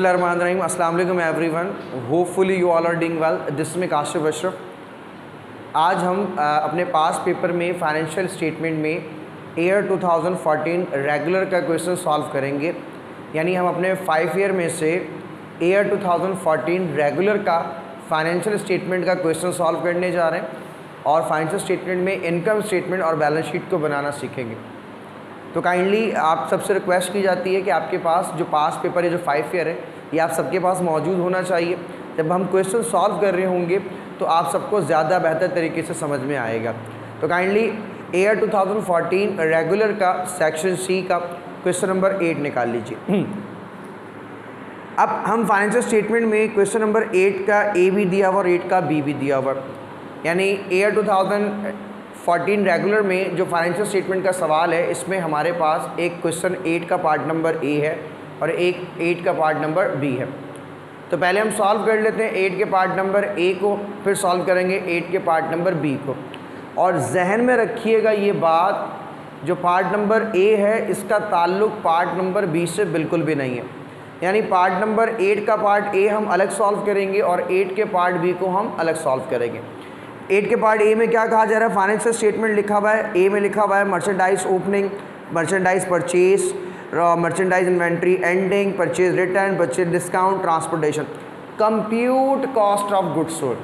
बिस्मिल्लाहिर्रहमानिर्रहीम। अस्सलाम वालेकुम everyone. Hopefully you all are doing well. This में काशिफ अशरफ। आज हम अपने पास पेपर में फाइनेंशियल स्टेटमेंट में ईयर 2014 रेगुलर का क्वेश्चन सॉल्व करेंगे। यानी हम अपने 5 ईयर में से ईयर 2014 रेगुलर का फाइनेंशियल स्टेटमेंट का क्वेश्चन सॉल्व करने जा रहे हैं और फाइनेंशियल स्टेटमेंट में इनकम स्टेटमेंट और बैलेंस शीट को बनाना सीखेंगे। तो काइंडली आप सबसे रिक्वेस्ट की जाती है कि आपके पास जो पास पेपर है, जो 5 ईयर है, ये आप सबके पास मौजूद होना चाहिए। जब हम क्वेश्चन सॉल्व कर रहे होंगे तो आप सबको ज़्यादा बेहतर तरीके से समझ में आएगा। तो काइंडली ईयर 2014 रेगुलर का सेक्शन सी का क्वेश्चन नंबर 8 निकाल लीजिए। अब हम फाइनेंशियल स्टेटमेंट में क्वेश्चन नंबर 8 का ए भी दिया हुआ और 8 का बी भी दिया हुआ। यानी ईयर 2014 रेगुलर में जो फाइनेंशियल स्टेटमेंट का सवाल है, इसमें हमारे पास एक क्वेश्चन 8 का पार्ट नंबर ए है और एक 8 का पार्ट नंबर बी है। तो पहले हम सॉल्व कर लेते हैं 8 के पार्ट नंबर ए को, फिर सॉल्व करेंगे 8 के पार्ट नंबर बी को। और जहन में रखिएगा ये बात, जो पार्ट नंबर ए है इसका ताल्लुक़ पार्ट नंबर बी से बिल्कुल भी नहीं है। यानी पार्ट नंबर 8 का पार्ट ए हम अलग सॉल्व करेंगे और 8 के पार्ट बी को हम अलग सॉल्व करेंगे। 8 के पार्ट ए में क्या कहा जा रहा है, फाइनेंशियल स्टेटमेंट लिखा हुआ है। ए में लिखा हुआ है merchandise opening, merchandise purchase, merchandise inventory ending, purchase return, purchase discount, transportation, compute cost of goods sold.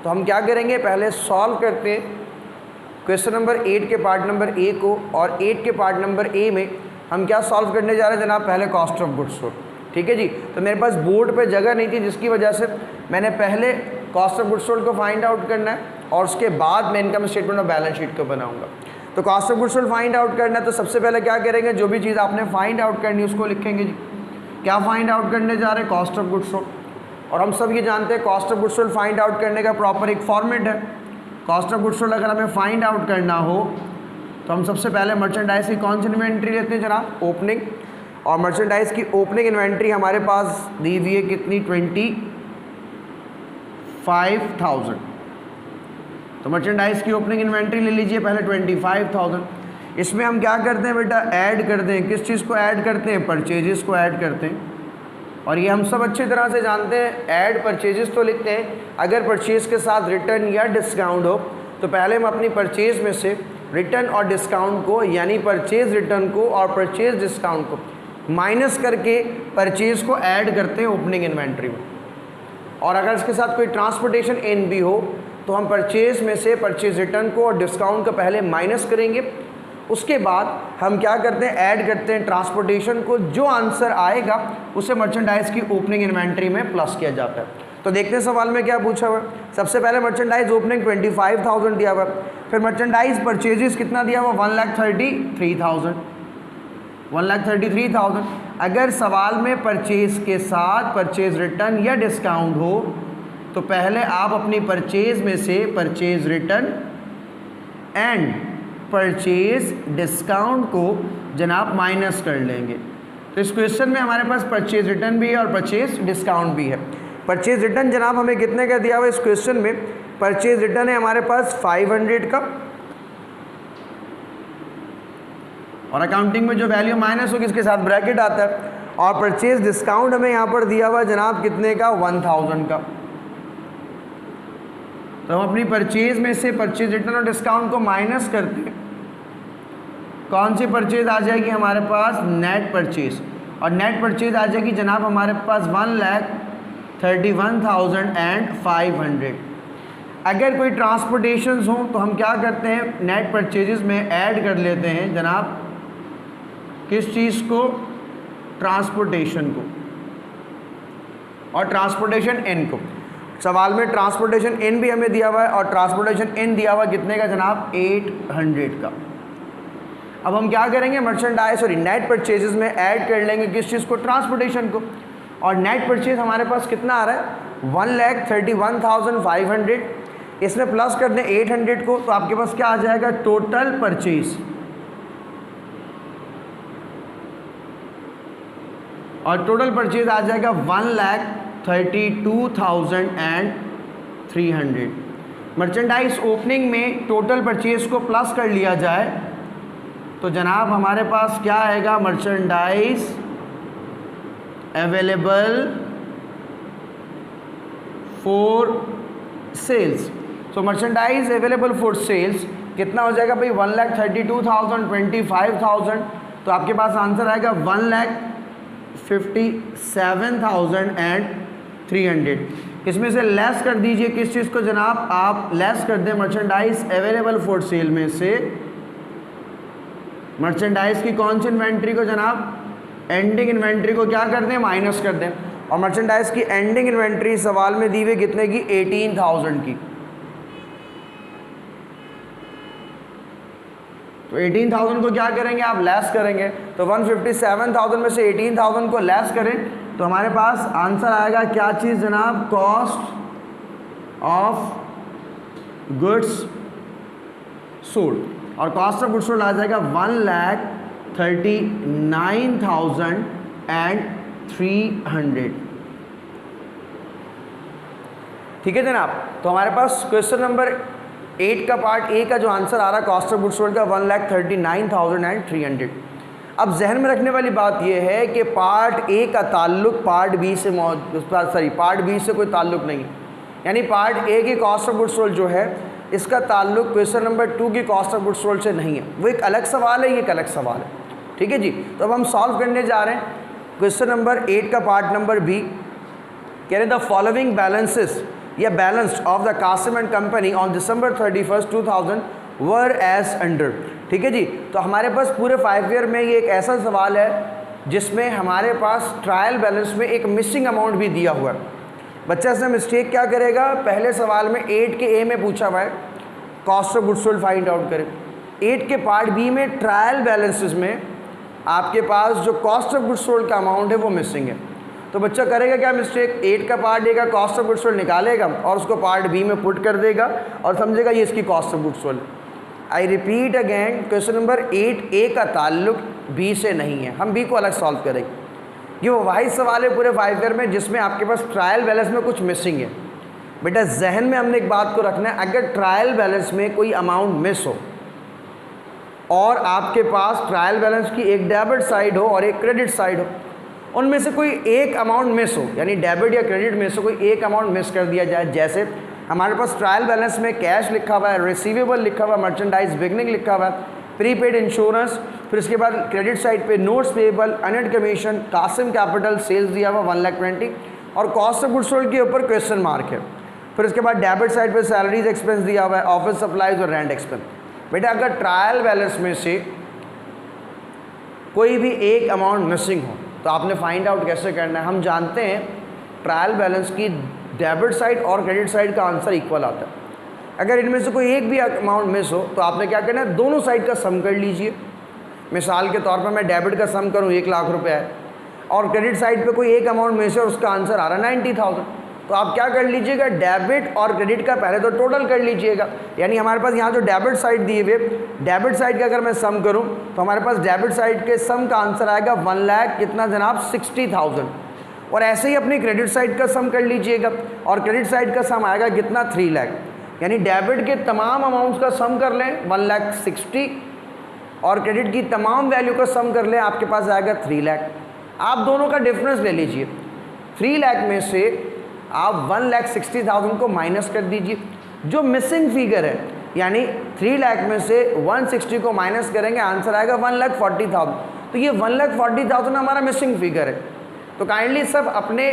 तो हम क्या करेंगे, पहले सॉल्व करते हैं क्वेश्चन नंबर 8 के पार्ट नंबर ए को। और 8 के पार्ट नंबर ए में हम क्या सॉल्व करने जा रहे हैं जनाब, पहले कॉस्ट ऑफ गुड्स सोल्ड। ठीक है जी। तो मेरे पास बोर्ड पे जगह नहीं थी, जिसकी वजह से मैंने पहले कॉस्ट ऑफ गुड्स सोल्ड को फाइंड आउट करना है और उसके बाद मैं इनकम स्टेटमेंट और बैलेंस शीट को बनाऊंगा। तो cost of goods sold find out करना है, तो सबसे पहले क्या करेंगे, जो भी चीज़ आपने फाइंड आउट करनी है उसको लिखेंगे जी। क्या फाइंड आउट करने जा रहे हैं, कॉस्ट ऑफ गुड्स सोल्ड। और हम सब ये जानते हैं cost of goods sold find out करने का प्रॉपर एक फॉर्मेट है। कॉस्ट ऑफ गुड्स सोल्ड अगर हमें फाइंड आउट करना हो तो हम सबसे पहले मर्चेंडाइज की कौन सी इन्वेंट्री लेते हैं जनाब, ओपनिंग। और मर्चेंडाइज की ओपनिंग इन्वेंट्री हमारे पास दी हुई है कितनी, 25,000। तो मर्चेंडाइज की ओपनिंग इन्वेंट्री ले लीजिए पहले 25,000। इसमें हम क्या करते हैं बेटा, ऐड करते हैं। किस चीज़ को ऐड करते हैं, परचेजेस को ऐड करते हैं। और ये हम सब अच्छी तरह से जानते हैं, ऐड परचेजेस तो लिखते हैं। अगर परचेज के साथ रिटर्न या डिस्काउंट हो तो पहले हम अपनी परचेज में से रिटर्न और डिस्काउंट को, यानी परचेज रिटर्न को और परचेज डिस्काउंट को माइनस करके परचेज को ऐड करते हैं ओपनिंग इन्वेंट्री में। और अगर इसके साथ कोई ट्रांसपोर्टेशन एन भी हो तो हम परचेज में से परचेज रिटर्न को और डिस्काउंट को पहले माइनस करेंगे। उसके बाद हम क्या करते हैं, ऐड करते हैं ट्रांसपोर्टेशन को। जो आंसर आएगा उसे मर्चेंडाइज की ओपनिंग इन्वेंट्री में प्लस किया जाता है। तो देखते हैं सवाल में क्या पूछा हुआ है। सबसे पहले मर्चेंडाइज ओपनिंग 25,000 दिया हुआ है। फिर मर्चेंडाइज परचेजेस कितना दिया हुआ, 1,33,000। 1,33,000। अगर सवाल में परचेज के साथ परचेज रिटर्न या डिस्काउंट हो तो पहले आप अपनी परचेज में से purchase return and purchase discount को जनाब माइनस कर लेंगे। तो इस क्वेश्चन में हमारे पास परचेज रिटर्न भी है और परचेज डिस्काउंट भी है। परचेज रिटर्न जनाब हमें कितने का दिया हुआ इस क्वेश्चन में, परचेज रिटर्न है हमारे पास 500 का। और अकाउंटिंग में जो वैल्यू माइनस होगी इसके साथ ब्रैकेट आता है। और परचेज डिस्काउंट हमें यहाँ पर दिया हुआ जनाब कितने का, 1,000 का। तो हम अपनी परचेज में से परचेज रिटर्न और डिस्काउंट को माइनस करते हैं। कौन सी परचेज आ जाएगी हमारे पास, नेट परचेज। और नेट परचेज आ जाएगी जनाब हमारे पास 1,31,500। अगर कोई ट्रांसपोर्टेशंस हो तो हम क्या करते हैं, नेट परचेजेस में ऐड कर लेते हैं जनाब किस चीज़ को, ट्रांसपोर्टेशन को और ट्रांसपोर्टेशन एन को। सवाल में ट्रांसपोर्टेशन एन भी हमें दिया हुआ है और ट्रांसपोर्टेशन एन दिया हुआ कितने का जनाब, 800 का। अब हम क्या करेंगे, मर्चेंडाइज और नेट परचेजेस में ऐड कर लेंगे किस चीज़ को, ट्रांसपोर्टेशन को। और नेट परचेज हमारे पास कितना आ रहा है, 1,31,500। इसमें प्लस कर दें 800 को तो आपके पास क्या आ जाएगा, टोटल परचेज। और टोटल परचेज आ जाएगा 1,32,300। मर्चेंडाइज ओपनिंग में टोटल परचेज को प्लस कर लिया जाए तो जनाब हमारे पास क्या आएगा, merchandise available for sales. So merchandise available for sales कितना हो जाएगा भाई 1,32,000, 25,000, तो आपके पास आंसर आएगा 1,57,300। इसमें से लेस कर दीजिए किस चीज़ को जनाब, आप लेस कर दें मर्चेंडाइज अवेलेबल फॉर सेल में से मर्चेंडाइज की कौन सी इन्वेंट्री को जनाब, एंडिंग इन्वेंट्री को क्या कर दें, माइनस कर दें। और मर्चेंडाइज की एंडिंग इन्वेंट्री सवाल में दी हुई कितने की, 18,000 की। तो 18,000 को क्या करेंगे आप, लेस करेंगे। तो 157,000 में से 18,000 को लेस करें तो हमारे पास आंसर आएगा क्या चीज़ जनाब, कॉस्ट ऑफ गुड्स सोल्ड। और कॉस्ट ऑफ गुड्स सोल्ड आ जाएगा 1,39,300। ठीक है जनाब। तो हमारे पास क्वेश्चन नंबर 8 का पार्ट ए का जो आंसर आ रहा है कॉस्ट ऑफ गुड्स सोल्ड का 1,39,300। अब जहन में रखने वाली बात यह है कि पार्ट ए का ताल्लुक पार्ट बी से पार्ट बी से कोई ताल्लुक नहीं, यानी पार्ट ए की कॉस्ट ऑफ गुड्स सोल्ड जो है इसका ताल्लुक क्वेश्चन नंबर 2 की कॉस्ट ऑफ गुड्स सोल्ड से नहीं है। वो एक अलग सवाल है, ये एक अलग सवाल है। ठीक है जी। तो अब हम सॉल्व करने जा रहे हैं क्वेश्चन नंबर 8 का पार्ट नंबर बी। कह रहे द फॉलोइंग बैलेंसेस या balanced of the Qasim and company on December 31, 2000 were as under. ठीक है जी। तो हमारे पास पूरे 5 ईयर में ये एक ऐसा सवाल है जिसमें हमारे पास ट्रायल बैलेंस में एक मिसिंग अमाउंट भी दिया हुआ है। बच्चा इसमें मिस्टेक क्या करेगा, पहले सवाल में 8 के ए में पूछा हुआ है cost of goods sold find out करें। 8 के पार्ट बी में ट्रायल बैलेंसेस में आपके पास जो कॉस्ट ऑफ गुड्स सोल्ड का अमाउंट है वो मिसिंग है। तो बच्चा करेगा क्या मिस्टेक, 8 का पार्ट ए का कॉस्ट ऑफ गुड्स सोल्ड निकालेगा और उसको पार्ट बी में पुट कर देगा और समझेगा ये इसकी cost of goods sold. I repeat again, question number 8 ए का ताल्लुक बी से नहीं है, हम बी को अलग सॉल्व करेंगे। ये वो वाहिद सवाल है पूरे 5 ईयर में जिसमें आपके पास ट्रायल बैलेंस में कुछ मिसिंग है। बेटा जहन में हमने एक बात को रखना है, अगर ट्रायल बैलेंस में कोई अमाउंट मिस हो और आपके पास ट्रायल बैलेंस की एक डेबिट साइड हो और एक क्रेडिट साइड हो, उनमें से कोई एक अमाउंट मिस हो, यानी डेबिट या क्रेडिट में से कोई एक अमाउंट मिस कर दिया जाए, जैसे हमारे पास ट्रायल बैलेंस में कैश लिखा हुआ है, रिसीवेबल लिखा हुआ है, मर्चेंडाइज बिगनिंग लिखा हुआ है, प्रीपेड इंश्योरेंस, फिर इसके बाद क्रेडिट साइड पे नोट्स पेएबल, अनएड कमीशन, कासिम कैपिटल सेल्स दिया हुआ 1,20,000 और कॉस्ट ऑफ गुड्स सोल्ड के ऊपर क्वेश्चन मार्क है। फिर इसके बाद डेबिट साइड पे सैलरीज एक्सपेंस दिया हुआ है, ऑफिस सप्लाईज और रेंट एक्सपेंस। बेटा अगर ट्रायल बैलेंस में से कोई भी एक अमाउंट मिसिंग हो तो आपने फाइंड आउट कैसे करना है। हम जानते हैं ट्रायल बैलेंस की डेबिट साइड और क्रेडिट साइड का आंसर इक्वल आता है। अगर इनमें से कोई एक भी अमाउंट मिस हो तो आपने क्या करना है, दोनों साइड का सम कर लीजिए। मिसाल के तौर पर मैं डेबिट का सम करूँ 1 लाख रुपये है और क्रेडिट साइड पे कोई एक अमाउंट मिस है और उसका आंसर आ रहा है 90,000, तो आप क्या कर लीजिएगा, डेबिट और क्रेडिट का पहले तो टोटल कर लीजिएगा। यानी हमारे पास यहाँ जो डेबिट साइड दिए हुए, डेबिट साइड का अगर मैं सम करूँ तो हमारे पास डेबिट साइड के सम का आंसर आएगा 1 लाख कितना जनाब, 60,000। और ऐसे ही अपनी क्रेडिट साइड का सम कर लीजिएगा और क्रेडिट साइड का सम आएगा कितना, 3 लाख। यानी डेबिट के तमाम अमाउंट्स का सम कर लें 1,60,000 और क्रेडिट की तमाम वैल्यू का सम कर लें, आपके पास आएगा 3 लाख। आप दोनों का डिफरेंस ले लीजिए, 3 लाख में से आप 1,60,000 को माइनस कर दीजिए, जो मिसिंग फिगर है, यानी 3 लाख में से 160 को माइनस करेंगे, आंसर आएगा 1,40,000। तो ये 1,40,000 हमारा मिसिंग फिगर है। तो काइंडली सब अपने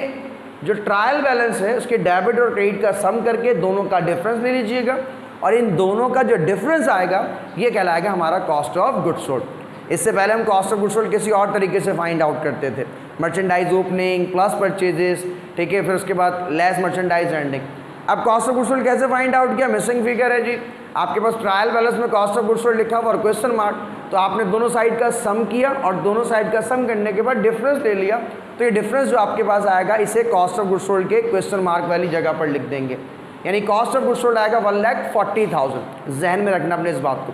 जो ट्रायल बैलेंस है उसके डेबिट और क्रेडिट का सम करके दोनों का डिफरेंस ले लीजिएगा और इन दोनों का जो डिफरेंस आएगा ये कहलाएगा हमारा कॉस्ट ऑफ गुड्स सोल्ड। इससे पहले हम कॉस्ट ऑफ गुड्स सोल्ड किसी और तरीके से फाइंड आउट करते थे, मर्चेंडाइज ओपनिंग प्लस परचेजेस, ठीक है, फिर उसके बाद लेस मर्चेंडाइज एंडिंग। अब कॉस्ट ऑफ गुड्स सोल्ड कैसे फाइंड आउट किया, मिसिंग फिगर है जी, आपके पास ट्रायल बैलेंस में कॉस्ट ऑफ गुड्स सोल्ड लिखा हुआ और क्वेश्चन मार्क, तो आपने दोनों साइड का सम किया और दोनों साइड का सम करने के बाद डिफरेंस ले लिया। तो ये डिफरेंस जो आपके पास आएगा इसे कॉस्ट ऑफ गुड्स सोल्ड के क्वेश्चन मार्क वाली जगह पर लिख देंगे, यानी कॉस्ट ऑफ गुड्स सोल्ड आएगा 1,40,000। जहन में रखना अपने इस बात को।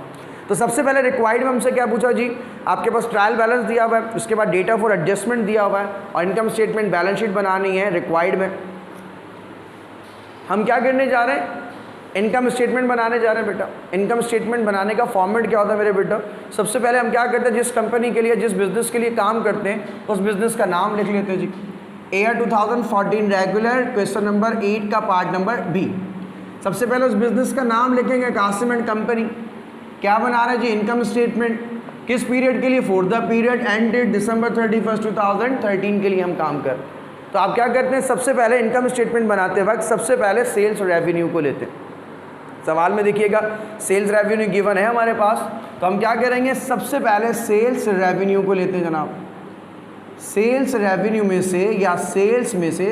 तो सबसे पहले रिक्वायर्ड में हमसे क्या पूछा जी, आपके पास ट्रायल बैलेंस दिया हुआ है, उसके बाद डेटा फॉर एडजस्टमेंट दिया हुआ है और इनकम स्टेटमेंट बैलेंस शीट बनानी है। रिक्वायर्ड में हम क्या करने जा रहे हैं, इनकम स्टेटमेंट बनाने जा रहे हैं। बेटा इनकम स्टेटमेंट बनाने का फॉर्मेट क्या होता है मेरे बेटा, सबसे पहले हम क्या करते हैं, जिस कंपनी के लिए जिस बिज़नेस के लिए काम करते हैं उस बिज़नेस का नाम लिख लेते हैं जी। ईयर 2014 रेगुलर, क्वेश्चन नंबर 8 का पार्ट नंबर बी। सबसे पहले उस बिजनेस का नाम लिखेंगे, कासिम एंड कंपनी। क्या बना रहे हैं जी, इनकम स्टेटमेंट। किस पीरियड के लिए, फॉर द पीरियड एंडेड दिसंबर 31 2013 के लिए हम काम कर। तो आप क्या करते हैं, सबसे पहले इनकम स्टेटमेंट बनाते वक्त सबसे पहले सेल्स रेवेन्यू को लेते हैं। सवाल में देखिएगा सेल्स रेवेन्यू गिवन है हमारे पास, तो हम क्या करेंगे, सबसे पहले सेल्स रेवेन्यू को लेते हैं जनाब। सेल्स रेवेन्यू में से या सेल्स में से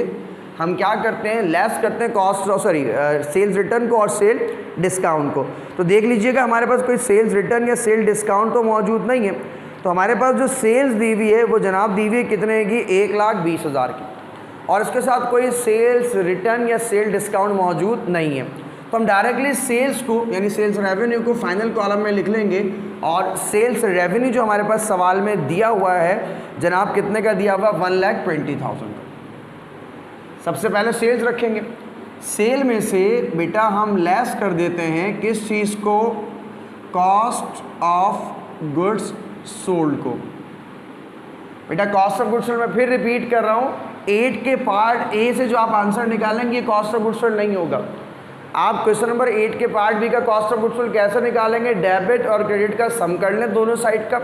हम क्या करते हैं, लेस करते हैं कॉस्ट, सॉरी सेल्स रिटर्न को और सेल डिस्काउंट को। तो देख लीजिएगा हमारे पास कोई सेल्स रिटर्न या सेल डिस्काउंट तो मौजूद नहीं है, तो हमारे पास जो सेल्स दी हुई है वो जनाब दी हुई है कितने की, 1,20,000 की, और इसके साथ कोई सेल्स रिटर्न या सेल डिस्काउंट मौजूद नहीं है। तो हम डायरेक्टली सेल्स को यानी सेल्स रेवेन्यू को फाइनल कॉलम में लिख लेंगे, और सेल्स रेवेन्यू जो हमारे पास सवाल में दिया हुआ है जनाब कितने का दिया हुआ, 1,20,000 का। सबसे पहले सेल्स रखेंगे, सेल में से बेटा हम लेस कर देते हैं किस चीज़ को, कॉस्ट ऑफ गुड्स सोल्ड को। बेटा कॉस्ट ऑफ गुड्स सोल्ड मैं फिर रिपीट कर रहा हूँ, 8 के पार्ट ए से जो आप आंसर निकालेंगे कॉस्ट ऑफ गुड्स सोल्ड नहीं होगा। आप क्वेश्चन नंबर 8 के पार्ट बी का कॉस्ट ऑफ गुड्स सोल्ड कैसे निकालेंगे, डेबिट और क्रेडिट का सम कर लें दोनों साइड का,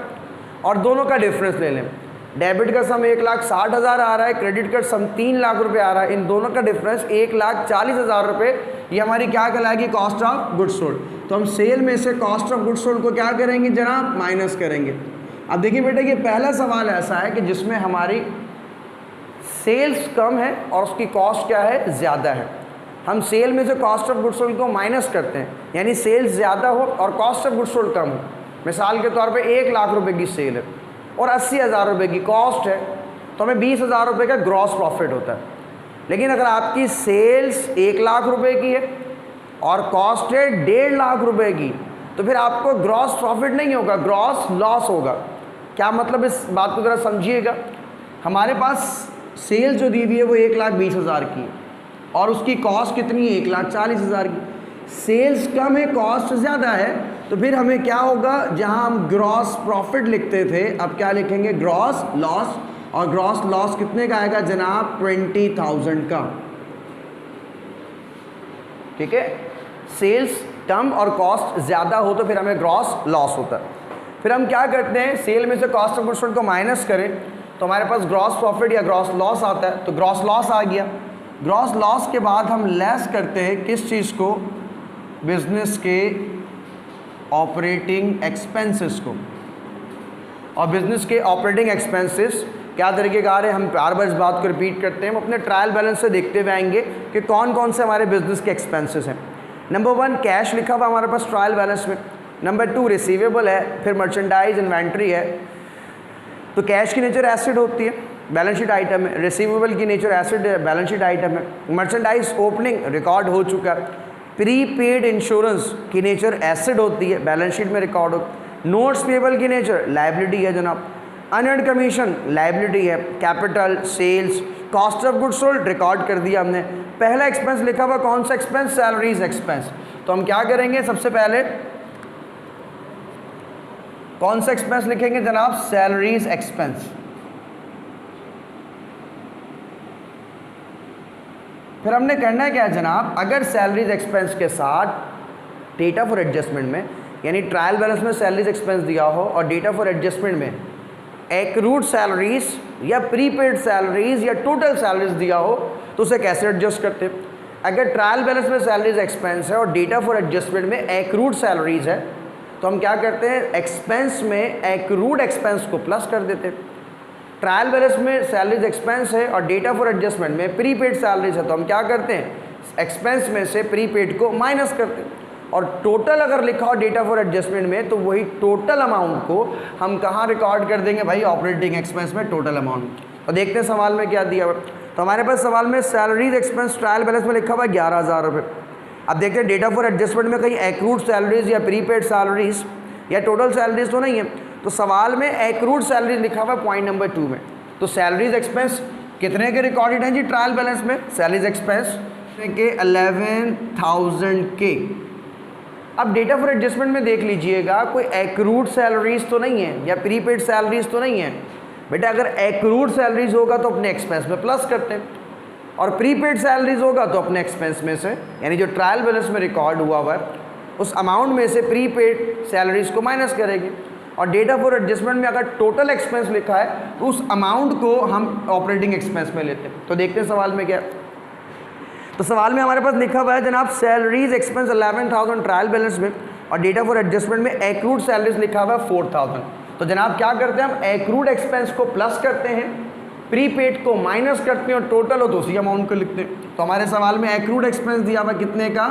और दोनों का डिफरेंस ले लें। डेबिट का सम 1,60,000 आ रहा है, क्रेडिट का सम 3 लाख रुपए आ रहा है, इन दोनों का डिफरेंस 1,40,000 रुपये, ये हमारी क्या कहलाएगी, कॉस्ट ऑफ गुड्स सोल्ड। तो हम सेल में से कॉस्ट ऑफ गुड्स सोल्ड को क्या करेंगे जनाब, माइनस करेंगे। अब देखिए बेटा ये पहला सवाल ऐसा है कि जिसमें हमारी सेल्स कम है और उसकी कॉस्ट क्या है, ज़्यादा है। हम सेल में से कॉस्ट ऑफ गुड्स सोल्ड को माइनस करते हैं, यानी सेल्स ज़्यादा हो और कॉस्ट ऑफ गुड्स सोल्ड कम हो। मिसाल के तौर पे 1 लाख रुपए की सेल है और 80,000 रुपये की कॉस्ट है, तो हमें 20,000 रुपये का ग्रॉस प्रॉफिट होता है। लेकिन अगर आपकी सेल्स 1 लाख रुपए की है और कॉस्ट है 1.5 लाख रुपए की, तो फिर आपको ग्रॉस प्रॉफिट नहीं होगा, ग्रॉस लॉस होगा। क्या मतलब, इस बात को ज़रा समझिएगा। हमारे पास सेल जो दी हुई है वो 1,20,000 की है और उसकी कॉस्ट कितनी है, 1,40,000 की। सेल्स कम है, कॉस्ट ज़्यादा है, तो फिर हमें क्या होगा, जहां हम ग्रॉस प्रॉफिट लिखते थे अब क्या लिखेंगे, ग्रॉस लॉस। और ग्रॉस लॉस कितने का आएगा जनाब, 20,000 का। ठीक है, सेल्स कम और कॉस्ट ज़्यादा हो तो फिर हमें ग्रॉस लॉस होता है। फिर हम क्या करते हैं, सेल में से कॉस्ट ऑफ गुड्स सोल्ड को माइनस करें तो हमारे पास ग्रॉस प्रॉफिट या ग्रॉस लॉस आता है, तो ग्रॉस लॉस आ गया। ग्रॉस लॉस के बाद हम लेस करते हैं किस चीज़ को, बिजनेस के ऑपरेटिंग एक्सपेंसेस को। और बिजनेस के ऑपरेटिंग एक्सपेंसेस क्या तरीके का आ रहे हैं, हम बार बार इस बात को रिपीट करते हैं, हम अपने ट्रायल बैलेंस से देखते हुए आएंगे कि कौन कौन से हमारे बिजनेस के एक्सपेंसेस हैं। नंबर 1 कैश लिखा हुआ हमारे पास ट्रायल बैलेंस में। नंबर 2 रिसीवेबल है, फिर मर्चेंडाइज इन्वेंट्री है। तो कैश की नेचर एसेट होती है, बैलेंस शीट आइटम है। रिसीवेबल की नेचर एसेट है, बैलेंस शीट आइटम है। मर्चेंडाइज ओपनिंग रिकॉर्ड हो चुका है। प्रीपेड इंश्योरेंस की नेचर एसेट होती है, बैलेंस शीट में रिकॉर्ड हो। नोट्स पेबल की नेचर लायबिलिटी है जनाब। अनअर्न्ड कमीशन लायबिलिटी है। Capital, sales, cost of goods sold record कर दिया हमने। पहला एक्सपेंस लिखा हुआ कौन सा एक्सपेंस, सैलरीज एक्सपेंस। तो हम क्या करेंगे, सबसे पहले कौन सा एक्सपेंस लिखेंगे जनाब, सैलरीज एक्सपेंस। फिर हमने करना है क्या जनाब, अगर सैलरीज एक्सपेंस के साथ डेटा फॉर एडजस्टमेंट में, यानी ट्रायल बैलेंस में सैलरीज एक्सपेंस दिया हो और डेटा फॉर एडजस्टमेंट में एक्रूड सैलरीज या प्रीपेड सैलरीज या टोटल सैलरीज दिया हो, तो उसे कैसे एडजस्ट करते हैं। अगर ट्रायल बैलेंस में सैलरीज एक्सपेंस है और डेटा फॉर एडजस्टमेंट में एक्रूड सैलरीज है, तो हम क्या करते हैं, एक्सपेंस में एक्रूड एक्सपेंस को प्लस कर देते हैं। ट्रायल बैलेंस में सैलरीज एक्सपेंस है और डेटा फॉर एडजस्टमेंट में प्रीपेड सैलरीज है, तो हम क्या करते हैं, एक्सपेंस में से प्रीपेड को माइनस करते हैं। और टोटल अगर लिखा हो डेटा फॉर एडजस्टमेंट में, तो वही टोटल अमाउंट को हम कहाँ रिकॉर्ड कर देंगे भाई, ऑपरेटिंग एक्सपेंस में टोटल अमाउंट। और देखते हैं सवाल में क्या दिया हुआ। तो हमारे पास सवाल में सैलरीज एक्सपेंस ट्रायल बैलेंस में लिखा हुआ 11,000 रुपये। अब देखते हैं डेटा फॉर एडजस्टमेंट में कहीं एक्रूड सैलरीज या प्रीपेड सैलरीज या टोटल सैलरीज तो नहीं है, तो सवाल में एक्रूड सैलरीज लिखा हुआ है पॉइंट नंबर 2 में। तो सैलरीज एक्सपेंस कितने के रिकॉर्डेड हैं जी ट्रायल बैलेंस में, सैलरीज एक्सपेंस के 11,000 के। अब डेटा फॉर एडजस्टमेंट में देख लीजिएगा, कोई एक्रूड सैलरीज तो नहीं है या प्रीपेड सैलरीज तो नहीं है, बेटा अगर एक्रूड सैलरीज होगा तो अपने एक्सपेंस में प्लस करते हैं, और प्रीपेड सैलरीज होगा तो अपने एक्सपेंस में से, यानी जो ट्रायल बैलेंस में रिकॉर्ड हुआ हुआ है उस अमाउंट में से प्रीपेड सैलरीज को माइनस करेंगे। और डेटा फॉर एडजस्टमेंट में अगर टोटल एक्सपेंस लिखा है तो उस अमाउंट को हम ऑपरेटिंग एक्सपेंस में लेते हैं। तो देखते हैं सवाल में क्या है। तो सवाल में हमारे पास लिखा हुआ है जनाब सैलरीज एक्सपेंस 11,000 ट्रायल बैलेंस में, और डेटा फॉर एडजस्टमेंट में एक्रूड सैलरीज लिखा हुआ है 4,000। तो जनाब क्या करते हैं हम एक्रूड एक्सपेंस को प्लस करते हैं, प्रीपेड को माइनस करते हैं और टोटल हो तो उसी अमाउंट को लिखते हैं। तो हमारे सवाल में एक्रूड एक्सपेंस दिया हुआ कितने का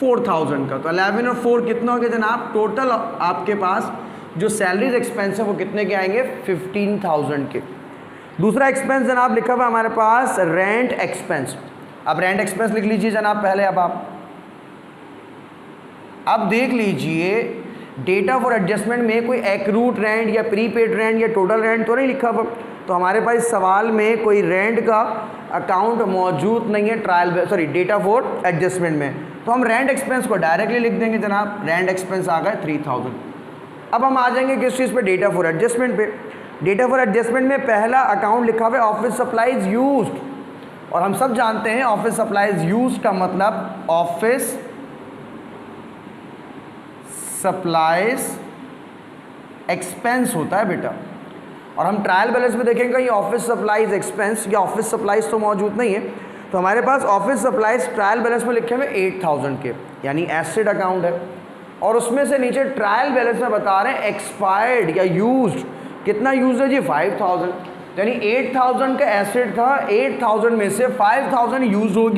4,000 का। तो 11 और 4 कितना हो गया जनाब, टोटल आपके पास जो सैलरीज एक्सपेंस है वो कितने के आएंगे 15,000 के। दूसरा एक्सपेंस जनाब लिखा हुआ हमारे पास रेंट एक्सपेंस। अब रेंट एक्सपेंस लिख लीजिए जनाब पहले। अब देख लीजिए डेटा फॉर एडजस्टमेंट में कोई एक्रूड रेंट या प्रीपेड रेंट या टोटल रेंट तो नहीं लिखा हुआ। तो हमारे पास इस सवाल में कोई रेंट का अकाउंट मौजूद नहीं है डेटा फॉर एडजस्टमेंट में। तो हम रेंट एक्सपेंस को डायरेक्टली लिख देंगे जनाब, रेंट एक्सपेंस आ गए 3,000। अब हम आ जाएंगे किस चीज़ पे, डेटा फॉर एडजस्टमेंट पे। डेटा फॉर एडजस्टमेंट में पहला अकाउंट लिखा हुआ है ऑफिस सप्लाइज यूज्ड, और हम सब जानते हैं ऑफिस सप्लाइज यूज्ड का मतलब ऑफिस सप्लाइज एक्सपेंस होता है बेटा। और हम ट्रायल बैलेंस में देखेंगे ये ऑफिस सप्लाइज एक्सपेंस या ऑफिस सप्लाइज तो मौजूद नहीं है। तो हमारे पास ऑफिस सप्लाइज ट्रायल बैलेंस में लिखे हुए 8,000 के, यानी एसेट अकाउंट है, और उसमें से नीचे ट्रायल बैलेंस में बता रहे हैं एक्सपायर्ड या यूज्ड, कितना यूज है जी 5,000, यानी 8,000 का एसेट था, 8,000 में से 5,000 यूज हो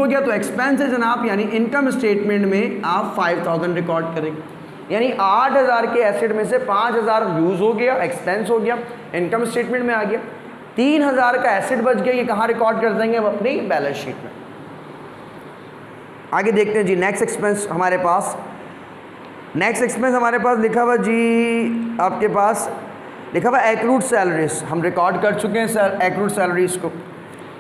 गया तो एक्सपेंस है जनाब, यानी इनकम स्टेटमेंट में आप 5,000 रिकॉर्ड करेंगे। यानी 8,000 के एसेट में से 5,000 यूज हो गया, एक्सपेंस हो गया, इनकम स्टेटमेंट में आ गया। 3,000 का एसेट बच गया, ये कहाँ रिकॉर्ड कर देंगे हम अपनी बैलेंस शीट में। आगे देखते हैं जी नेक्स्ट एक्सपेंस हमारे पास। नेक्स्ट एक्सपेंस हमारे पास लिखा हुआ जी, आपके पास लिखा हुआ एक्रूड सैलरीज, हम रिकॉर्ड कर चुके हैं एक्रूड सैलरीज को।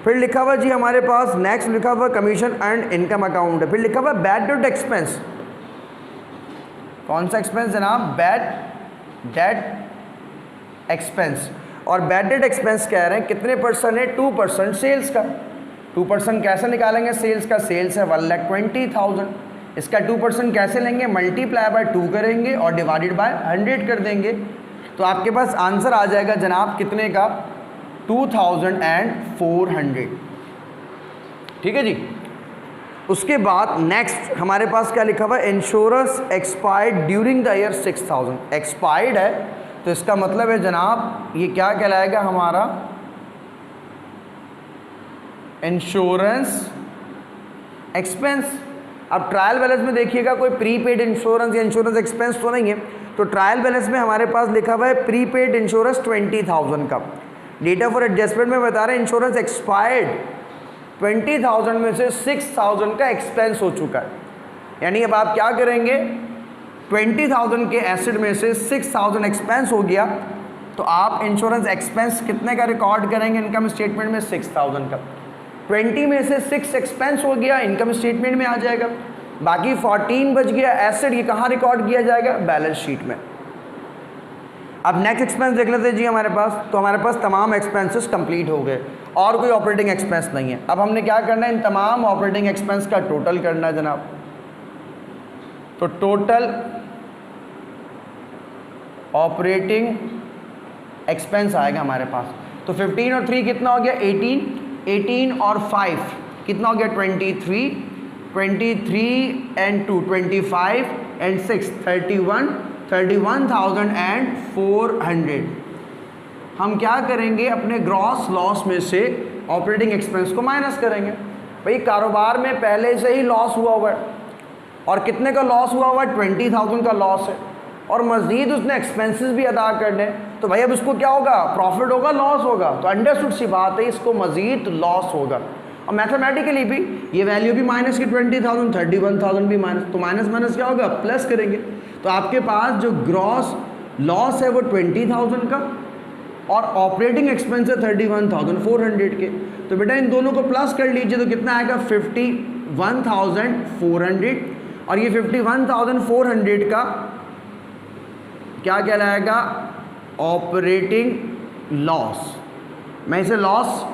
फिर लिखा हुआ जी हमारे पास नेक्स्ट लिखा हुआ कमीशन एंड इनकम अकाउंट है। फिर लिखा हुआ बैड डेट एक्सपेंस। कौन सा एक्सपेंस जनाब, बैड डेट एक्सपेंस। और बैड डेट एक्सपेंस कह रहे हैं कितने परसेंट है, 2% सेल्स का। 2% कैसे निकालेंगे सेल्स का, सेल्स है 1,20,000, इसका 2% कैसे लेंगे, मल्टीप्लाई बाय 2 करेंगे और डिवाइडेड बाय 100 कर देंगे। तो आपके पास आंसर आ जाएगा जनाब कितने का 2,400। ठीक है जी। उसके बाद नेक्स्ट हमारे पास क्या लिखा हुआ है, insurance expired during the year 6,000। Expired है तो इसका मतलब है जनाब ये क्या कहलाएगा हमारा इंश्योरेंस एक्सपेंस। अब ट्रायल बैलेंस में देखिएगा कोई प्रीपेड इंश्योरेंस या इंश्योरेंस एक्सपेंस तो नहीं है, तो ट्रायल बैलेंस में हमारे पास लिखा हुआ है प्रीपेड इंश्योरेंस 20,000 का। डेटा फॉर एडजस्टमेंट में बता रहे हैं इंश्योरेंस एक्सपायर्ड 20,000 में से 6,000 का एक्सपेंस हो चुका है। यानी अब आप क्या करेंगे, 20,000 के एसेट में से 6,000 एक्सपेंस हो गया, तो आप इंश्योरेंस एक्सपेंस कितने का रिकॉर्ड करेंगे इनकम स्टेटमेंट में 6,000 का। 20 में से 6 एक्सपेंस हो गया, इनकम स्टेटमेंट में आ जाएगा। बाकी 14 बच गया एसेट, ये कहाँ रिकॉर्ड किया जाएगा, बैलेंस शीट में। अब नेक्स्ट एक्सपेंस देख लेते हैं जी हमारे पास। तो हमारे पास तमाम एक्सपेंसेस कंप्लीट हो गए और कोई ऑपरेटिंग एक्सपेंस नहीं है। अब हमने क्या करना है, इन तमाम ऑपरेटिंग एक्सपेंस का टोटल करना है जनाब। तो टोटल ऑपरेटिंग एक्सपेंस आएगा हमारे पास। तो 15 और 3 कितना हो गया 18, 18 और 5 कितना हो गया 23, 23 एंड 2 25 एंड 6 31, 31,400। हम क्या करेंगे, अपने ग्रॉस लॉस में से ऑपरेटिंग एक्सपेंस को माइनस करेंगे। भाई कारोबार में पहले से ही लॉस हुआ हुआ है, और कितने का लॉस हुआ हुआ है 20,000 का लॉस है, और मज़ीद उसने एक्सपेंसेस भी अदा करने, तो भाई अब उसको क्या होगा, प्रॉफिट होगा लॉस होगा। तो अंडरस्टूड सी बात है, इसको मज़ीद लॉस होगा। और मैथमेटिकली भी ये वैल्यू भी माइनस की 20,000, 31,000 भी माइनस, तो माइनस माइनस क्या होगा प्लस करेंगे। तो आपके पास जो ग्रॉस लॉस है वो 20,000 का और ऑपरेटिंग एक्सपेंस है 31,400 के। तो बेटा इन दोनों को प्लस कर लीजिए तो कितना आएगा 51,400, और ये 51,400 का क्या कहलाएगा ऑपरेटिंग लॉस। मैं इसे लॉस,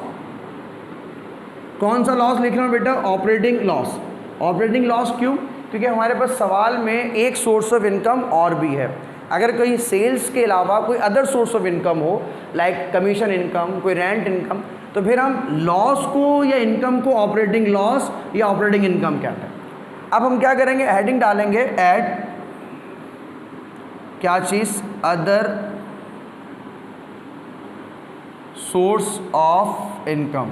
कौन सा लॉस लिख रहा हूँ बेटा? Operating loss. ऑपरेटिंग लॉस क्यों? क्योंकि हमारे पास सवाल में एक सोर्स ऑफ इनकम और भी है। अगर कोई सेल्स के अलावा कोई अदर सोर्स ऑफ इनकम हो, लाइक कमीशन इनकम, कोई रेंट इनकम, तो फिर हम लॉस को या इनकम को ऑपरेटिंग लॉस या ऑपरेटिंग इनकम कहते हैं। अब हम क्या करेंगे? हेडिंग डालेंगे ऐड क्या चीज़? Other source of income.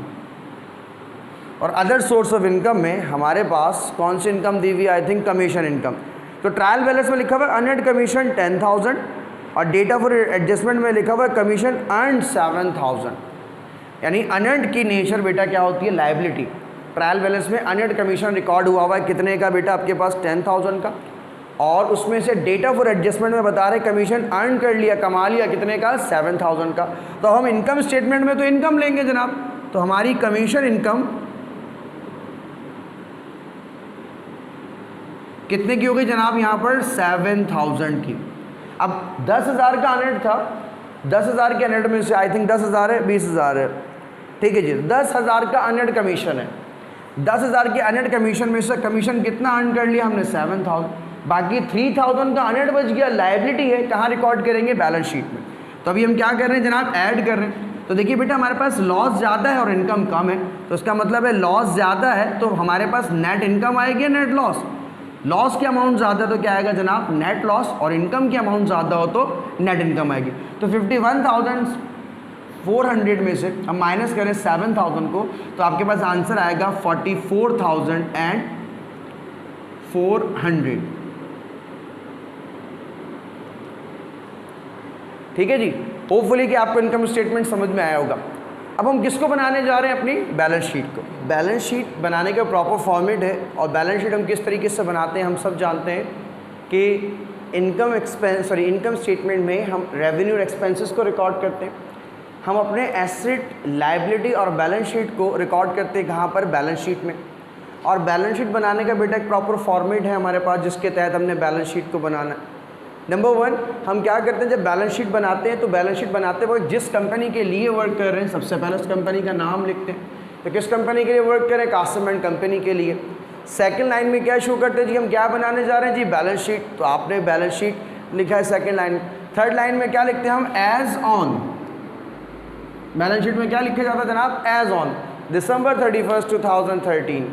और अदर सोर्स ऑफ इनकम में हमारे पास कौन सी इनकम दी हुई? I think commission income. तो ट्रायल बैलेंस में लिखा हुआ है अनएर्न्ड कमीशन 10,000 और डेटा फॉर एडजस्टमेंट में लिखा हुआ है कमीशन अर्न्ड 7,000। यानी अनएर्न्ड की नेचर बेटा क्या होती है? लायबिलिटी। ट्रायल बैलेंस में अनएर्न्ड कमीशन रिकॉर्ड हुआ हुआ है कितने का बेटा? आपके पास 10,000 का, और उसमें से डेटा फॉर एडजस्टमेंट में बता रहे कमीशन अर्न कर लिया, कमा लिया कितने का? 7,000 का। तो हम इनकम स्टेटमेंट में तो इनकम लेंगे जनाब, तो हमारी कमीशन इनकम कितने की हो गई जनाब? यहाँ पर 7,000 की। अब 10,000 का अनएड था, 10,000 के अनएड में से आई थिंक 10,000 है, 20,000 है, ठीक है जी। 10,000 का अनएड कमीशन है। 10,000 के अनएड कमीशन में से कमीशन कितना अर्न कर लिया हमने? 7,000। बाकी 3,000 का अनएड बच गया, लायबिलिटी है। कहाँ रिकॉर्ड करेंगे? बैलेंस शीट में। तो अभी हम क्या कर रहे हैं जनाब? ऐड कर रहे हैं। तो देखिए बेटा हमारे पास लॉस ज़्यादा है और इनकम कम है, तो इसका मतलब है लॉस ज़्यादा है तो हमारे पास नेट इनकम आएगी, नेट लॉस। लॉस की अमाउंट ज़्यादा तो क्या आएगा जनाब? Net loss. और इनकम की अमाउंट ज़्यादा हो तो नेट इनकम आएगी। तो 51,400 में से हम माइनस करें 7,000 को, तो आपके पास आंसर आएगा 44,400। ठीक है जी। होपफुली कि आपको इनकम स्टेटमेंट समझ में आया होगा। अब हम किसको बनाने जा रहे हैं? अपनी बैलेंस शीट को। बैलेंस शीट बनाने का प्रॉपर फॉर्मेट है, और बैलेंस शीट हम किस तरीके से बनाते हैं हम सब जानते हैं कि इनकम स्टेटमेंट में हम रेवेन्यू और एक्सपेंसेस को रिकॉर्ड करते हैं। हम अपने एसेट, लायबिलिटी और बैलेंस शीट को रिकॉर्ड करते हैं कहाँ पर? बैलेंस शीट में। और बैलेंस शीट बनाने का बेटा एक प्रॉपर फॉर्मेट है हमारे पास, जिसके तहत हमने बैलेंस शीट को बनाना है। नंबर 1, हम क्या करते हैं जब बैलेंस शीट बनाते हैं तो बैलेंस शीट बनाते वक्त जिस कंपनी के लिए वर्क कर रहे हैं सबसे पहले उस कंपनी का नाम लिखते हैं। तो किस कंपनी के लिए वर्क कर रहे हैं? कास्टम एंड कंपनी के लिए। सेकंड लाइन में क्या शो करते हैं जी? हम क्या बनाने जा रहे हैं जी? Balance sheet. तो आपने बैलेंस शीट लिखा है सेकंड लाइन। थर्ड लाइन में क्या लिखते हैं हम? As on. बैलेंस शीट में क्या लिखा जाता है जनाब? As on December 31, 2013।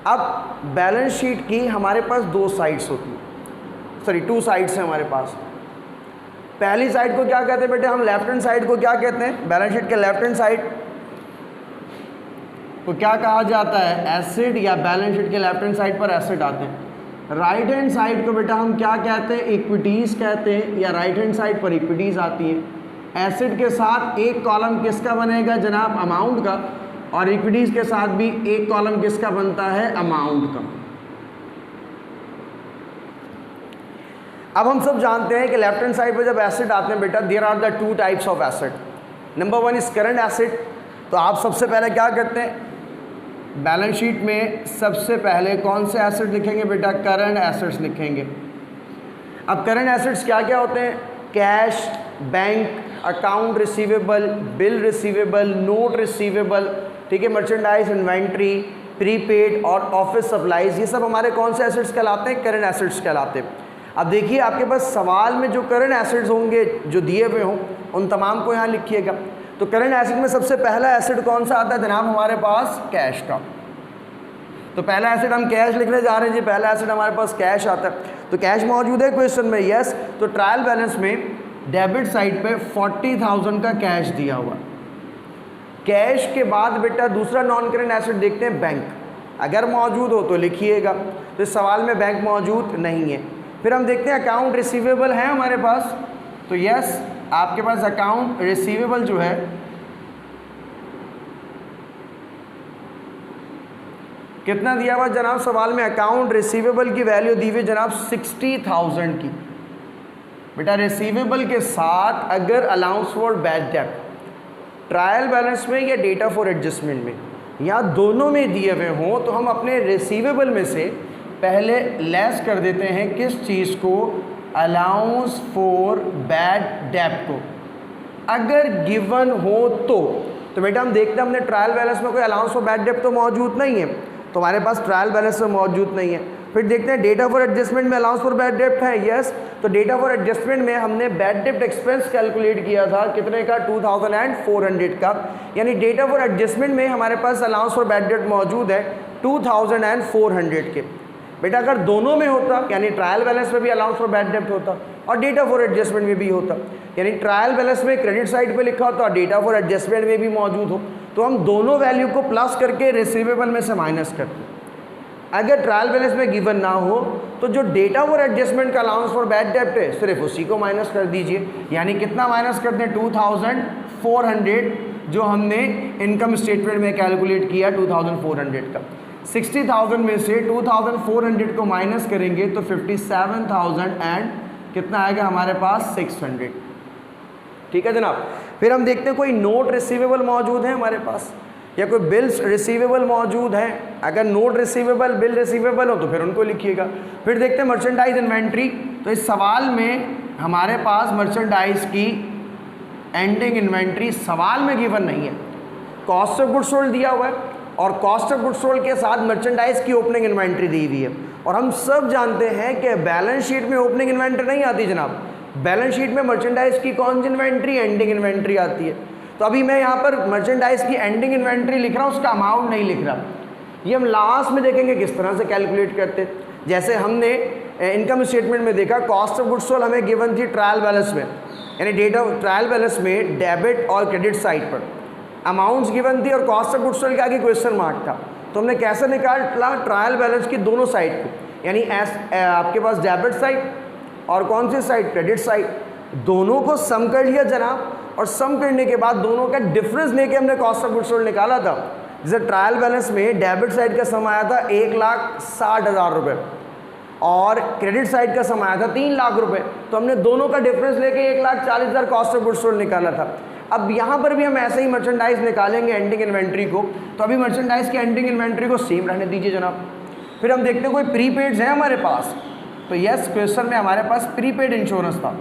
अब बैलेंस शीट की हमारे पास 2 साइड्स होती हैं, 2 साइड्स हैं हमारे पास। पहली साइड को क्या कहते हैं बेटे? हम लेफ्ट हैंड साइड को क्या कहते हैं? बैलेंस शीट के लेफ्ट हैंड साइड को क्या कहा जाता है? एसेट, या बैलेंस शीट के लेफ्ट हैंड साइड पर एसेट आते हैं। राइट हैंड साइड को बेटा हम क्या कहते हैं? इक्विटीज़ कहते हैं, या राइट हैंड साइड पर इक्विटीज़ आती हैं। एसेट के साथ एक कॉलम किसका बनेगा जनाब? अमाउंट का। और इक्विटीज़ के साथ भी एक कॉलम किसका बनता है? अमाउंट का। अब हम सब जानते हैं कि लेफ्ट हैंड साइड पर जब एसेट आते हैं बेटा, there are the 2 types of asset. Number 1 is current asset. तो आप सबसे पहले क्या करते हैं? बैलेंस शीट में सबसे पहले कौन से एसेट लिखेंगे बेटा? करंट एसेट्स लिखेंगे। अब करंट एसेट्स क्या क्या होते हैं? Cash, bank, account receivable, bill receivable, note receivable, ठीक है, मर्चेंडाइज, इन्वेंट्री, प्रीपेड और ऑफिस सप्लाईज। ये सब हमारे कौन से एसेट्स कहलाते हैं? करंट एसेट्स कहलाते हैं। अब देखिए आपके पास सवाल में जो करंट एसेट्स होंगे जो दिए हुए हों उन तमाम को यहाँ लिखिएगा। तो करंट एसेट में सबसे पहला एसेट कौन सा आता है जनाब? हमारे पास कैश का। तो पहला एसेट हम कैश लिखने जा रहे हैं जी। पहला एसेट हमारे पास कैश आता है। तो कैश मौजूद है क्वेश्चन में? यस। तो ट्रायल बैलेंस में डेबिट साइड पे 40,000 का कैश दिया हुआ। कैश के बाद बेटा दूसरा नॉन करंट एसेट देखते हैं, बैंक। अगर मौजूद हो तो लिखिएगा। तो इस सवाल में बैंक मौजूद नहीं है। फिर हम देखते हैं अकाउंट रिसीवेबल है हमारे पास। तो यस, आपके पास अकाउंट रिसीवेबल जो है कितना दिया हुआ जनाब? सवाल में अकाउंट रिसीवेबल की वैल्यू दी हुई जनाब 60,000 की। बेटा रिसीवेबल के साथ अगर allowance for bad debt trial balance में या डेटा फॉर एडजस्टमेंट में या दोनों में दिए हुए हों तो हम अपने रिसीवेबल में से पहले लेस कर देते हैं किस चीज़ को? अलाउंस फॉर बैड डेट को। अगर गिवन हो तो बेटा हम देखते हैं हमने ट्रायल बैलेंस में कोई अलाउंस फॉर बैड डेब्ट तो मौजूद नहीं है, तो हमारे पास ट्रायल बैलेंस में मौजूद नहीं है। फिर देखते हैं डेटा फॉर एडजस्टमेंट में अलाउंस फॉर बैड डेब्ट है, यस। तो डेटा फॉर एडजस्टमेंट में हमने बैड डेब्ट एक्सपेंस कैलकुलेट किया था कितने का, 2400 का, यानी डेटा फॉर एडजस्टमेंट में हमारे पास अलाउंस फॉर बैड डेब्ट मौजूद है 2400 के। बेटा अगर दोनों में होता, यानी ट्रायल बैलेंस में भी अलाउंस फॉर बैड डेब्ट होता और डेटा फॉर एडजस्टमेंट में भी होता, यानी ट्रायल बैलेंस में क्रेडिट साइड पे लिखा होता और डेटा फॉर एडजस्टमेंट में भी मौजूद हो, तो हम दोनों वैल्यू को प्लस करके रिसीवेबल में से माइनस करते। अगर ट्रायल बैलेंस में गिवन ना हो तो जो डेटा फॉर एडजस्टमेंट का अलाउंस फॉर बैड डेब्ट है सिर्फ उसी को माइनस कर दीजिए, यानी कितना माइनस करते हैं, 2400 जो हमने इनकम स्टेटमेंट में कैलकुलेट किया 2400 का। 60,000 में से 2400 को माइनस करेंगे तो 57,000 एंड कितना आएगा हमारे पास 600। ठीक है जनाब। फिर हम देखते हैं कोई नोट रिसीवेबल मौजूद है हमारे पास या कोई बिल्स रिसीवेबल मौजूद है। अगर नोट रिसीवेबल, बिल रिसीवेबल हो तो फिर उनको लिखिएगा। फिर देखते हैं मर्चेंडाइज इन्वेंट्री। तो इस सवाल में हमारे पास मर्चेंडाइज की एंडिंग इन्वेंट्री सवाल में गिवन नहीं है, कॉस्ट ऑफ गुड्स सोल्ड दिया हुआ है और कॉस्ट ऑफ गुड्स सोल्ड के साथ मर्चेंडाइज की ओपनिंग इन्वेंट्री दी हुई है। और हम सब जानते हैं कि बैलेंस शीट में ओपनिंग इन्वेंट्री नहीं आती जनाब, बैलेंस शीट में मर्चेंडाइज की कौन सी इन्वेंट्री, एंडिंग इन्वेंट्री आती है। तो अभी मैं यहाँ पर मर्चेंडाइज की एंडिंग इन्वेंट्री लिख रहा हूँ, उसका अमाउंट नहीं लिख रहा। ये हम लास्ट में देखेंगे किस तरह से कैलकुलेट करते। जैसे हमने इनकम स्टेटमेंट में देखा कॉस्ट ऑफ गुड्स सोल्ड हमें गिवन थी ट्रायल बैलेंस में, यानी डेटा ट्रायल बैलेंस में डेबिट और क्रेडिट साइड पर अमाउंट्स गिवन थी और कॉस्ट ऑफ गुड्स सोल्ड के आगे क्वेश्चन मार्क था। तो हमने कैसे निकाला ट्रायल बैलेंस की दोनों साइड को, यानी आपके पास डेबिट साइड और कौन सी साइड, क्रेडिट साइड, दोनों को सम कर लिया जनाब। और सम करने के बाद दोनों का डिफरेंस लेके हमने कॉस्ट ऑफ गुड्स सोल्ड निकाला था। जैसे ट्रायल बैलेंस में डेबिट साइड का सम आया था 1,60,000 रुपये और क्रेडिट साइड का सम आया था 3 लाख रुपये। तो हमने दोनों का डिफरेंस लेके 1,40,000 कॉस्ट ऑफ गुड्स सोल्ड निकाला था। अब यहाँ पर भी हम ऐसे ही मर्चेंडाइज निकालेंगे एंडिंग इन्वेंट्री को। तो अभी मर्चेंडाइज की एंडिंग इन्वेंट्री को सेम रहने दीजिए जनाब। फिर हम देखते हैं कोई प्रीपेड्स है हमारे पास। तो यस, क्वेश्चन में हमारे पास प्रीपेड इंश्योरेंस था।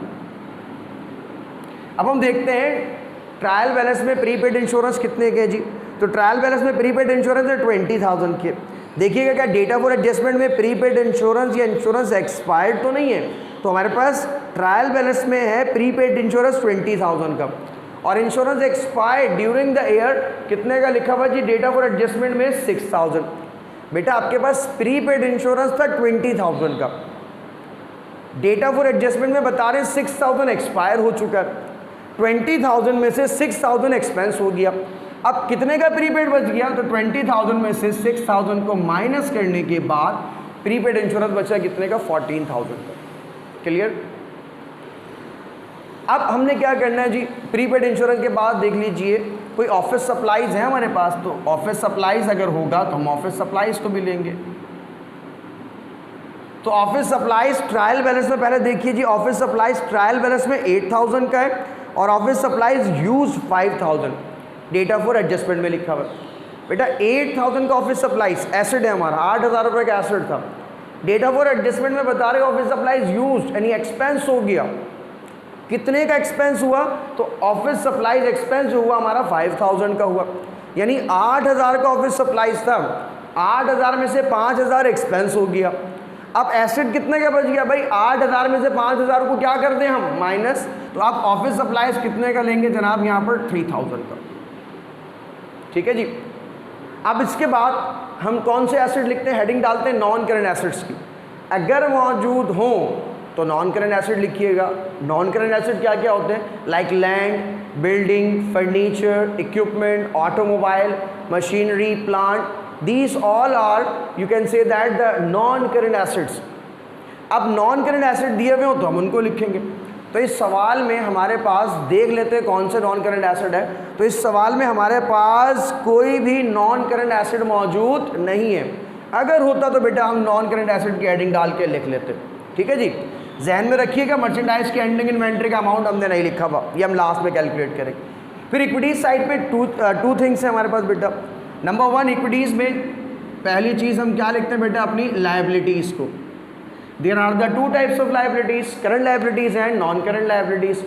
अब हम देखते हैं ट्रायल बैलेंस में प्रीपेड इंश्योरेंस कितने के जी। तो ट्रायल बैलेंस में प्रीपेड इंश्योरेंस है 20,000 के। देखिएगा क्या डेटा फॉर एडजस्टमेंट में प्रीपेड इंश्योरेंस या इंश्योरेंस एक्सपायर्ड तो नहीं है, तो हमारे पास ट्रायल बैलेंस में है प्रीपेड इंश्योरेंस 20,000 का और insurance expired during the year कितने का लिखा हुआ जी, डेटा फॉर एडजस्टमेंट में 6,000। बेटा आपके पास प्रीपेड इंश्योरेंस था 20,000 का, डेटा फॉर एडजस्टमेंट में बता रहे 6,000 एक्सपायर हो चुका है। 20,000 में से 6,000 एक्सपेंस हो गया। अब कितने का प्रीपेड बच गया, तो 20,000 में से 6,000 को माइनस करने के बाद प्रीपेड इंश्योरेंस बचा कितने का, 14,000 का। क्लियर। अब हमने क्या करना है जी, प्रीपेड इंश्योरेंस के बाद देख लीजिए कोई ऑफिस सप्लाईज है हमारे पास। तो ऑफिस सप्लाईज अगर होगा तो हम ऑफिस सप्लाईज को भी लेंगे। तो ऑफिस सप्लाईज ट्रायल बैलेंस में पहले देखिए जी, ऑफिस सप्लाईज ट्रायल बैलेंस में 8,000 का है और office supplies use 5,000, data for adjustment में लिखा हुआ है। बेटा 8,000 का ऑफिस सप्लाईज एसेट है हमारा, 8,000 रुपये का एसेट था। डेटा फॉर एडजस्टमेंट में बता रहे ऑफिस सप्लाईज यूज यानी एक्सपेंस हो गया। कितने का एक्सपेंस हुआ, तो ऑफिस सप्लाईज एक्सपेंस जो हुआ हमारा 5,000 का हुआ, यानी 8,000 का ऑफिस सप्लाईज था, 8,000 में से 5,000 एक्सपेंस हो गया। अब एसेट कितने का बच गया भाई, 8,000 में से 5,000 को क्या कर दें हम, माइनस। तो आप ऑफिस सप्लाईज कितने का लेंगे जनाब, यहाँ पर 3,000 का। ठीक है जी। अब इसके बाद हम कौन से एसेट लिखते हैं, हेडिंग डालते हैं नॉन करेंट एसेट्स की। अगर मौजूद हो तो नॉन करेंट एसेट लिखिएगा। नॉन करेंट एसेट क्या क्या होते हैं, like land, building, furniture, equipment, automobile, machinery, plant, these all are you can say that the non current assets। अब नॉन करेंट एसेट दिए हुए हो तो हम उनको लिखेंगे। तो इस सवाल में हमारे पास देख लेते हैं कौन से नॉन करेंट एसेट है। तो इस सवाल में हमारे पास कोई भी नॉन करेंट एसेट मौजूद नहीं है। अगर होता तो बेटा हम नॉन करेंट एसेट की हेडिंग डाल के लिख लेते। ठीक है जी। जहन में रखिएगा मर्चेंडाइज की एंडिंग इन्वेंट्री का अमाउंट हमने नहीं लिखा हुआ, ये हम लास्ट में कैलकुलेट करेंगे। फिर इक्विटीज साइड पे टू थिंग्स है हमारे पास बेटा। नंबर 1, इक्विटीज़ में पहली चीज़ हम क्या लिखते हैं बेटा, अपनी लायबिलिटीज़ को। There are the 2 types of liabilities, current liabilities and non current liabilities.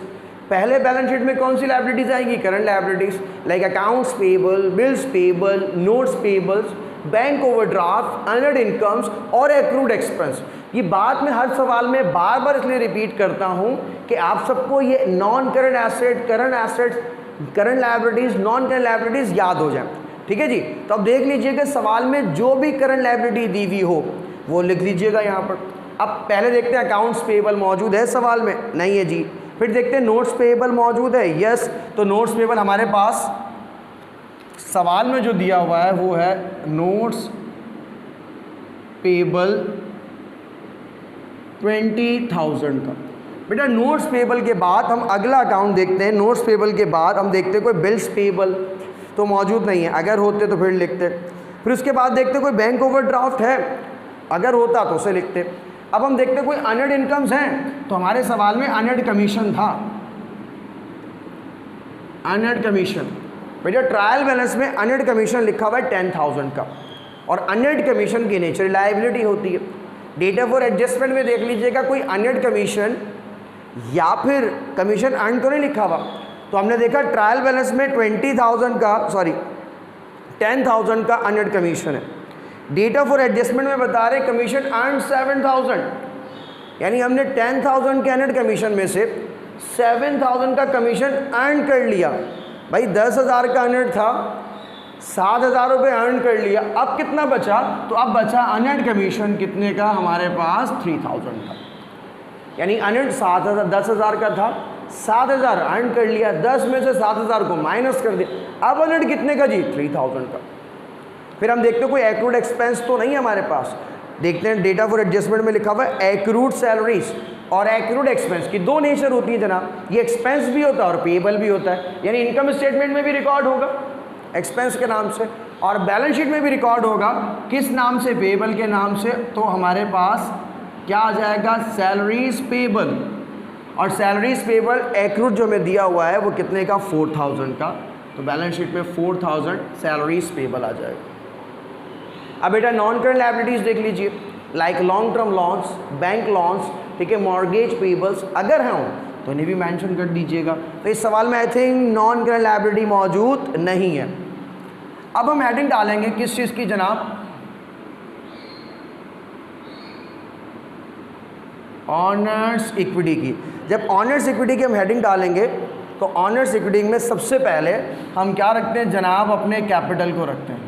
पहले बैलेंस शीट में कौन सी लायबिलिटीज आएंगी? Current liabilities, like accounts payable, bills payable, notes payables, bank overdraft, earned incomes और एक्रूड एक्सपेंस। ये बात मैं हर सवाल में बार बार इसलिए रिपीट करता हूँ कि आप सबको ये non current asset, current assets, current liabilities, non current liabilities याद हो जाए। ठीक है जी। तो अब देख लीजिएगा सवाल में जो भी करंट लायबिलिटी दी हुई हो वो लिख लीजिएगा यहाँ पर। अब पहले देखते हैं अकाउंट्स पेबल मौजूद है सवाल में? नहीं है जी। फिर देखते हैं नोट्स पेबल मौजूद है? यस। तो नोट्स पेबल हमारे पास सवाल में जो दिया हुआ है वो है नोट्स पेबल 20,000 का। बेटा नोट्स पेबल के बाद हम अगला अकाउंट देखते हैं। नोट्स पेबल के बाद हम देखते हैं कोई बिल्स पेबल तो मौजूद नहीं है, अगर होते तो फिर लिखते। फिर उसके बाद देखते कोई बैंक ओवरड्राफ्ट है, अगर होता तो उसे लिखते। अब हम देखते कोई अर्नड इनकम्स हैं, तो हमारे सवाल में अर्नड कमीशन था, अर्नड कमीशन। बेटा ट्रायल बैलेंस में अर्नड कमीशन लिखा हुआ है 10,000 का, और अर्नड कमीशन की नेचर लायबिलिटी होती है। डेटा फॉर एडजस्टमेंट में देख लीजिएगा कोई अर्नड कमीशन या फिर कमीशन अर्न तो नहीं लिखा हुआ। तो हमने देखा ट्रायल बैलेंस में 10,000 का अर्नड कमीशन है। डेटा फॉर एडजस्टमेंट में बता रहे कमीशन अर्न 7,000, यानी हमने 10,000 के अर्नड कमीशन में से 7,000 का कमीशन अर्न कर लिया। भाई 10,000 का अर्नड था, 7,000 रुपये अर्न कर लिया। अब कितना बचा? तो अब बचा अर्नड कमीशन कितने का? हमारे पास 3,000 का, यानी अर्नड 7,000, 10,000 का था, 7,000 अर्न कर लिया, 10 में से 7,000 को माइनस कर दिया। अब अर्नड कितने का जी? 3,000 का। फिर हम देखते हैं कोई एक्रूड एक्सपेंस तो नहीं है हमारे पास। देखते हैं डेटा फॉर एडजस्टमेंट में लिखा हुआ है एक्रूड सैलरीज और एक्रूड एक्सपेंस की दो नेचर होती है जनाब। ये एक्सपेंस भी होता है और पेएबल भी होता है, यानी इनकम स्टेटमेंट में भी रिकॉर्ड होगा एक्सपेंस के नाम से और बैलेंस शीट में भी रिकॉर्ड होगा किस नाम से? पेएबल के नाम से। तो हमारे पास क्या आ जाएगा? Salaries payable. और सैलरीज पेएबल एक्रूड जो हमें दिया हुआ है वो कितने का? 4,000 का। तो बैलेंस शीट में 4,000 सैलरीज पेएबल आ जाएगा। अब बेटा नॉन करंट लायबिलिटीज देख लीजिए, like long term loans, bank loans, ठीक है, मॉर्गेज पेएबल्स अगर हों तो इन्हें भी मेंशन कर दीजिएगा। तो इस सवाल में I think non current liability मौजूद नहीं है। अब हम हेडिंग डालेंगे किस चीज़ की जनाब? ऑनर्स इक्विटी की। जब ऑनर्स इक्विटी की हम हेडिंग डालेंगे तो ऑनर्स इक्विटी में सबसे पहले हम क्या रखते हैं जनाब? अपने कैपिटल को रखते हैं।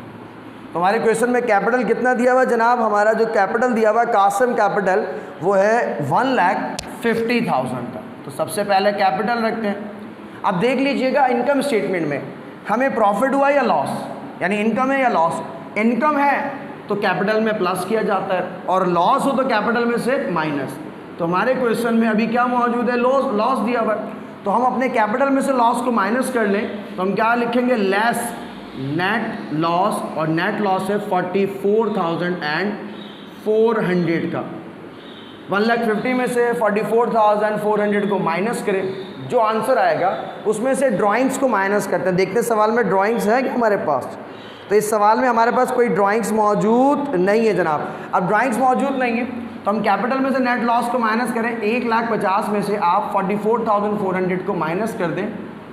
तो हमारे क्वेश्चन में कैपिटल कितना दिया हुआ जनाब? हमारा जो कैपिटल दिया हुआ कासम कैपिटल वो है 1,50,000 का। तो सबसे पहले कैपिटल रखते हैं। अब देख लीजिएगा इनकम स्टेटमेंट में हमें प्रॉफिट हुआ या लॉस, यानी इनकम है या लॉस। इनकम है तो कैपिटल में प्लस किया जाता है और लॉस हो तो कैपिटल में से माइनस। तो हमारे क्वेश्चन में अभी क्या मौजूद है? लॉस दिया हुआ है। तो हम अपने कैपिटल में से लॉस को माइनस कर लें तो हम क्या लिखेंगे? लेस नेट लॉस, और नेट लॉस है 44,400 का। 1,50,000 में से 44,400 को माइनस करें, जो आंसर आएगा उसमें से ड्राइंग्स को माइनस करते हैं। देखते हैं सवाल में ड्राइंग्स है क्या हमारे पास? तो इस सवाल में हमारे पास कोई ड्राइंग्स मौजूद नहीं है जनाब। अब ड्राइंग्स मौजूद नहीं है तो हम कैपिटल में से नेट लॉस को माइनस करें। 1,50,000 में से आप 44,400 को माइनस कर दें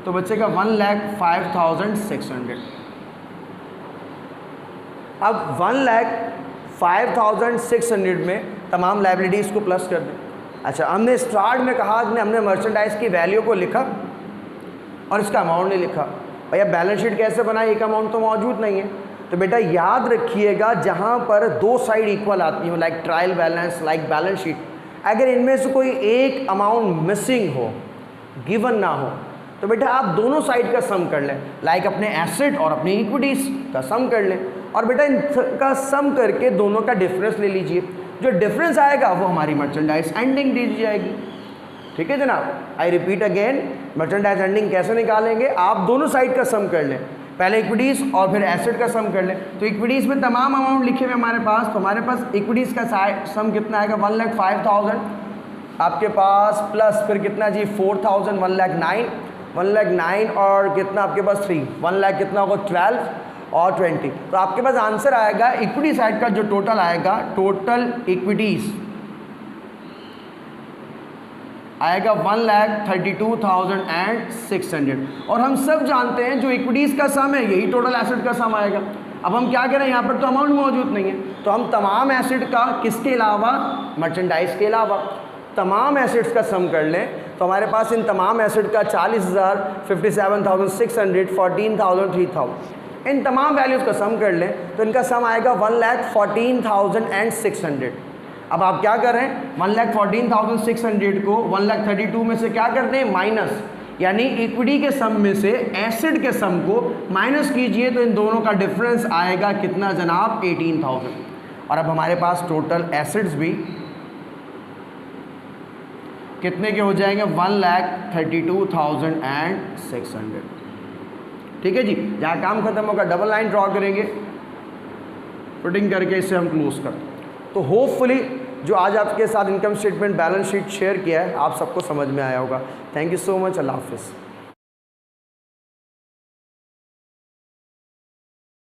तो बचेगा 1,05,600। अब 1,05,600 में तमाम लायबिलिटीज़ को प्लस कर दें। अच्छा, हमने स्टार्ट में कहा कि हमने मर्चेंडाइज की वैल्यू को लिखा और इसका अमाउंट नहीं लिखा। भैया बैलेंस शीट कैसे बनाए? एक अमाउंट तो मौजूद नहीं है। तो बेटा याद रखिएगा जहाँ पर दो साइड इक्वल आती हो, like trial balance, like balance sheet, अगर इनमें से कोई एक अमाउंट मिसिंग हो, गिवन ना हो, तो बेटा आप दोनों साइड का सम कर लें, लाइक अपने एसेट और अपनी इक्विटीज़ का सम कर लें। और बेटा इनका सम करके दोनों का डिफरेंस ले लीजिए। जो डिफरेंस आएगा वो हमारी मर्चेंडाइज एंडिंग दे दी जाएगी। ठीक है जनाब, I repeat again, merchandise ending कैसे निकालेंगे? आप दोनों साइड का सम कर लें, पहले इक्विटीज़ और फिर एसेट का सम कर लें। तो इक्विटीज़ में तमाम अमाउंट लिखे हुए हमारे पास, तो हमारे पास इक्विटीज़ का सम कितना आएगा? 1,05,000 आपके पास, प्लस फिर कितना जी? 4,000, 1,09,000 और कितना आपके पास 3, 1 लाख कितना होगा? 12 और 20। तो आपके पास आंसर आएगा इक्विटी साइड का जो टोटल आएगा, टोटल इक्विटीज़ आएगा 1,32,600। और हम सब जानते हैं जो इक्विटीज़ का सम है यही टोटल एसेट का सम आएगा। अब हम क्या करें, यहाँ पर तो अमाउंट मौजूद नहीं है, तो हम तमाम एसेट का किसके अलावा, मर्चेंडाइज के अलावा तमाम एसेट्स का सम कर लें, तो हमारे पास इन तमाम एसेट का 40,000, 57,600, 14,000, 3,000, इन तमाम वैल्यूज़ का सम कर लें तो इनका सम आएगा 1,14,600। अब आप क्या कर रहे हैं, 1,14,600 को 1,32 में से क्या करते हैं, माइनस, यानी इक्विटी के सम में से एसेट के सम को माइनस कीजिए तो इन दोनों का डिफरेंस आएगा कितना जनाब, 18,000। और अब हमारे पास टोटल एसेट्स भी कितने के हो जाएंगे, 1,32,600। ठीक है जी, जहाँ काम खत्म होगा डबल लाइन ड्रॉ करेंगे, पुटिंग करके इसे हम क्लोज करते हैं। तो होपफुली जो आज आपके साथ income statement balance sheet share किया है आप सबको समझ में आया होगा। थैंक यू सो मच, अल्लाह हाफिज़।